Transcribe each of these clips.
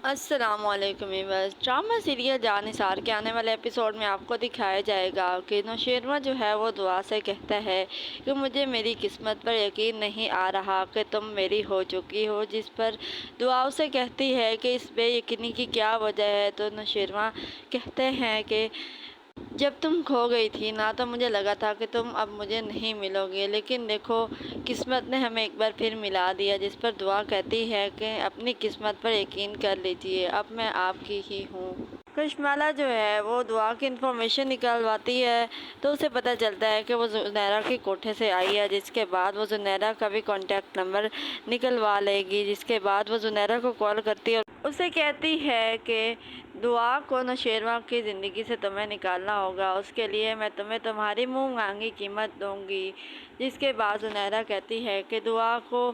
السلام علیکم viewers. Drama serial جان نثار کے آنے والے ایپیسوڈ میں آپ کو دکھایا جائے گا کہ نوشیروان جو ہے وہ دعا سے کہتا ہے کہ مجھے میری قسمت پر یقین نہیں آ رہا کہ تم میری ہو چکی ہو، جس پر دعا اسے کہتی ہے کہ اس بے یقینی کی کیا وجہ ہے۔ تو نوشیروان کہتے ہیں کہ جب تم کھو گئی تھی نا تو مجھے لگا تھا کہ تم اب مجھے نہیں ملو گے، لیکن دیکھو قسمت نے ہمیں ایک بار پھر ملا دیا۔ جس پر دعا کہتی ہے کہ اپنی قسمت پر یقین کر لیجئے، اب میں آپ کی ہی ہوں۔ کشمالہ جو ہے وہ دعا کی انفارمیشن نکلواتی ہے تو اسے پتہ چلتا ہے کہ وہ زنیرہ کے کوٹھے سے آئی ہے، جس کے بعد وہ زنیرہ کا بھی کانٹیکٹ نمبر نکلوا لے گی، جس کے بعد وہ زنیرہ کو کال کرتی ہے اور اسے کہتی ہے کہ دعا کو نوشیروان کی زندگی سے تمہیں نکالنا ہوگا، اس کے لیے میں تمہیں تمہاری منہ مانگی قیمت دوں گی۔ جس کے بعد زنیرہ کہتی ہے کہ دعا کو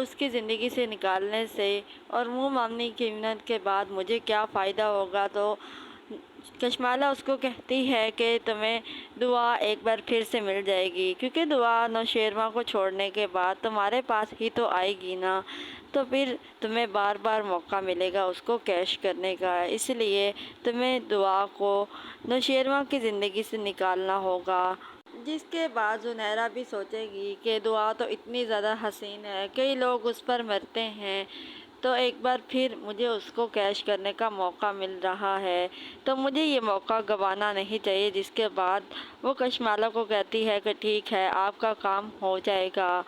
اس کی زندگی سے نکالنے سے اور منہ مانگی قیمت کے بعد مجھے کیا فائدہ ہوگا۔ تو کشمالہ اس کو کہتی ہے کہ تمہیں دعا ایک بار پھر سے مل جائے گی، کیونکہ دعا نوشیروان کو چھوڑنے کے بعد تمہارے پاس ہی تو آئے گی نا، تو پھر تمہیں بار بار موقع ملے گا اس کو کیش کرنے کا، اس لیے تمہیں دعا کو نوشیروان کی زندگی سے نکالنا ہوگا۔ جس کے بعد زنیرہ بھی سوچے گی کہ دعا تو اتنی زیادہ حسین ہے، کئی لوگ اس پر مرتے ہیں، تو ایک بار پھر مجھے اس کو کیش کرنے کا موقع مل رہا ہے، تو مجھے یہ موقع گنوانا نہیں چاہیے۔ جس کے بعد وہ کشمالہ کو کہتی ہے کہ ٹھیک ہے، آپ کا کام ہو جائے گا۔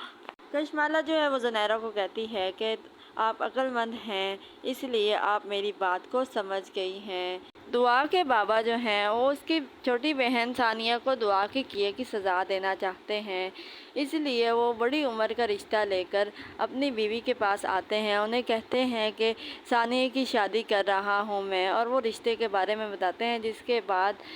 کشمالہ جو ہے وہ زنیرہ کو کہتی ہے کہ آپ عقل مند ہیں، اس لیے آپ میری بات کو سمجھ گئی ہیں۔ دعا کے بابا جو ہیں وہ اس کی چھوٹی بہن ثانیہ کو دعا کے کیے کی سزا دینا چاہتے ہیں، اس لیے وہ بڑی عمر کا رشتہ لے کر اپنی بیوی کے پاس آتے ہیں، انہیں کہتے ہیں کہ ثانیہ کی شادی کر رہا ہوں میں، اور وہ رشتے کے بارے میں بتاتے ہیں۔ جس کے بعد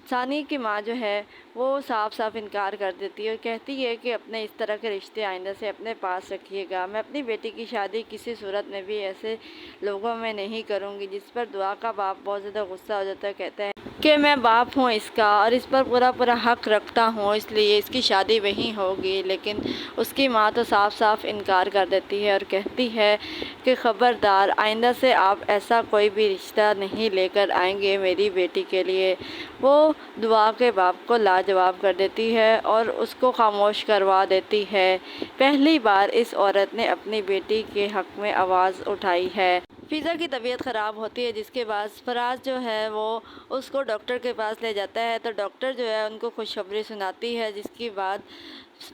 ثانیہ کی ماں جو ہے وہ صاف صاف انکار کر دیتی ہے اور کہتی ہے کہ اپنے اس طرح کے رشتے آئندہ سے اپنے پاس رکھیے گا، میں اپنی بیٹی کی شادی کسی صورت میں بھی ایسے لوگوں میں نہیں کروں گی۔ جس پر دعا کا باپ بہت زیادہ غصہ ہو جاتا ہے، کہتا ہے کہ میں باپ ہوں اس کا اور اس پر پورا حق رکھتا ہوں، اس لیے اس کی شادی وہیں ہوگی، لیکن اس کی ماں تو صاف صاف انکار کر دیتی ہے اور کہتی ہے کہ خبردار، آئندہ سے آپ ایسا کوئی بھی رشتہ نہیں لے کر آئیں گے میری بیٹی کے لیے۔ وہ دعا کے باپ کو لاجواب کر دیتی ہے اور اس کو خاموش کروا دیتی ہے۔ پہلی بار اس عورت نے اپنی بیٹی کے حق میں آواز اٹھائی ہے۔ فضا کی طبیعت خراب ہوتی ہے، جس کے بعد فراز جو ہے وہ اس کو ڈاکٹر کے پاس لے جاتا ہے، تو ڈاکٹر جو ہے ان کو خوشخبری سناتی ہے، جس کے بعد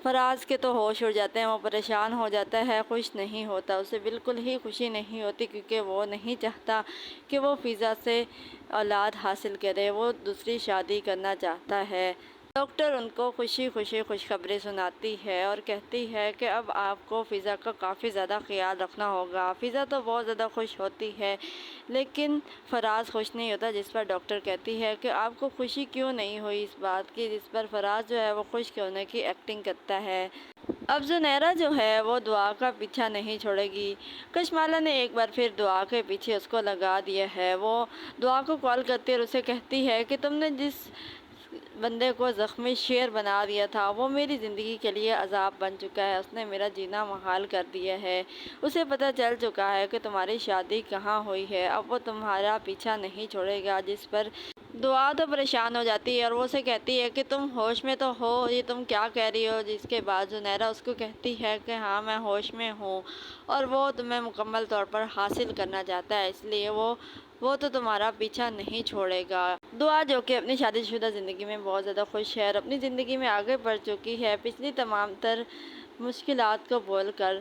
فراز کے تو ہوش اڑ جاتے ہیں، وہ پریشان ہو جاتا ہے، خوش نہیں ہوتا، اسے بالکل ہی خوشی نہیں ہوتی، کیونکہ وہ نہیں چاہتا کہ وہ فضا سے اولاد حاصل کرے، وہ دوسری شادی کرنا چاہتا ہے۔ ڈاکٹر ان کو خوشی خوشخبری سناتی ہے اور کہتی ہے کہ اب آپ کو فضا کا کافی زیادہ خیال رکھنا ہوگا۔ فضا تو بہت زیادہ خوش ہوتی ہے، لیکن فراز خوش نہیں ہوتا، جس پر ڈاکٹر کہتی ہے کہ آپ کو خوشی کیوں نہیں ہوئی اس بات کی، جس پر فراز جو ہے وہ خوش ہونے کی ایکٹنگ کرتا ہے۔ اب زنیرہ جو ہے وہ دعا کا پیچھا نہیں چھوڑے گی۔ کشمالہ نے ایک بار پھر دعا کے پیچھے اس کو لگا دیا ہے، وہ دعا کو کال کرتی ہے اور اسے کہتی ہے کہ تم نے جس بندے کو زخمی شیر بنا دیا تھا وہ میری زندگی کے لیے عذاب بن چکا ہے، اس نے میرا جینا محال کر دیا ہے، اسے پتہ چل چکا ہے کہ تمہاری شادی کہاں ہوئی ہے، اب وہ تمہارا پیچھا نہیں چھوڑے گا۔ جس پر دعا تو پریشان ہو جاتی ہے اور وہ اسے کہتی ہے کہ تم ہوش میں تو ہو، یہ تم کیا کہہ رہی ہو۔ جس کے بعد زنیرہ اس کو کہتی ہے کہ ہاں میں ہوش میں ہوں اور وہ تمہیں مکمل طور پر حاصل کرنا چاہتا ہے، اس لیے وہ تو تمہارا پیچھا نہیں چھوڑے گا۔ دعا جو کہ اپنی شادی شدہ زندگی میں بہت زیادہ خوش ہے اور اپنی زندگی میں آگے بڑھ چکی ہے، پچھلی تمام تر مشکلات کو بول کر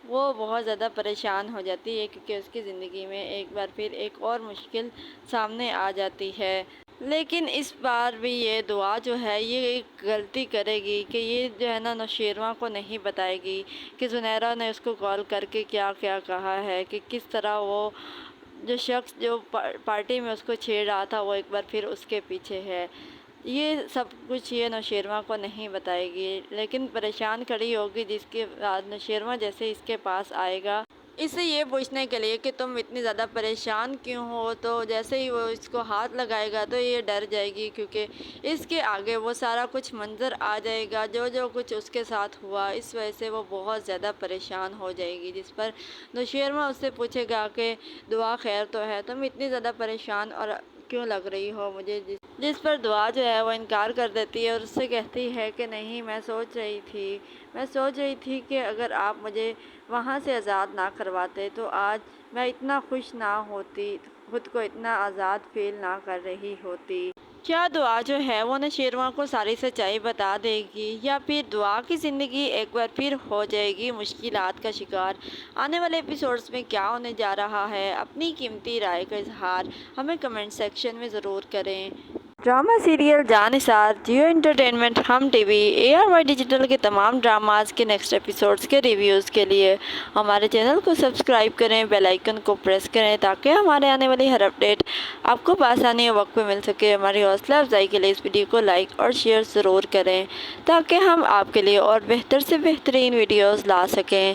وہ بہت زیادہ پریشان ہو جاتی ہے، کیونکہ اس کی زندگی میں ایک بار پھر ایک اور مشکل سامنے آ جاتی ہے۔ لیکن اس بار بھی یہ دعا جو ہے یہ ایک غلطی کرے گی کہ یہ جو ہے نا نوشیروان کو نہیں بتائے گی کہ زنیرہ نے اس کو کال کر کے کیا کیا کہا ہے، کہ کس طرح وہ جو شخص جو پارٹی میں اس کو چھیڑ رہا تھا وہ ایک بار پھر اس کے پیچھے ہے۔ یہ سب کچھ یہ نوشیروان کو نہیں بتائے گی، لیکن پریشان کھڑی ہوگی، جس کے بعد نوشیروان جیسے اس کے پاس آئے گا اسے یہ پوچھنے کے لیے کہ تم اتنی زیادہ پریشان کیوں ہو، تو جیسے ہی وہ اس کو ہاتھ لگائے گا تو یہ ڈر جائے گی، کیونکہ اس کے آگے وہ سارا کچھ منظر آ جائے گا جو کچھ اس کے ساتھ ہوا، اس وجہ سے وہ بہت زیادہ پریشان ہو جائے گی، جس پر نوشیروان اس سے پوچھے گا کہ دعا خیر تو ہے، تم اتنی زیادہ پریشان اور کیوں لگ رہی ہو مجھے، جس پر دعا جو ہے وہ انکار کر دیتی ہے اور اس سے کہتی ہے کہ نہیں، میں سوچ رہی تھی کہ اگر آپ مجھے وہاں سے آزاد نہ کرواتے تو آج میں اتنا خوش نہ ہوتی، خود کو اتنا آزاد فیل نہ کر رہی ہوتی۔ کیا دعا جو ہے وہ نوشیروان کو ساری سچائی بتا دے گی، یا پھر دعا کی زندگی ایک بار پھر ہو جائے گی مشکلات کا شکار؟ آنے والے ایپیسوڈز میں کیا ہونے جا رہا ہے، اپنی قیمتی رائے کا اظہار ہمیں کمنٹ سیکشن میں ضرور کریں۔ ڈرامہ سیریل جانثار جیو انٹرٹینمنٹ ہم ٹی وی ARY ڈیجیٹل کے تمام ڈراماز کے نیکسٹ ایپیسوڈز کے ریویوز کے لیے ہمارے چینل کو سبسکرائب کریں، بیل آئیکن کو پریس کریں تاکہ ہمارے آنے والی ہر اپڈیٹ آپ کو بآسانی وقت پہ مل سکے۔ ہماری حوصلہ افزائی کے لیے اس ویڈیو کو لائک اور شیئر ضرور کریں تاکہ ہم آپ کے لیے اور بہتر سے بہترین ویڈیوز لا سکیں۔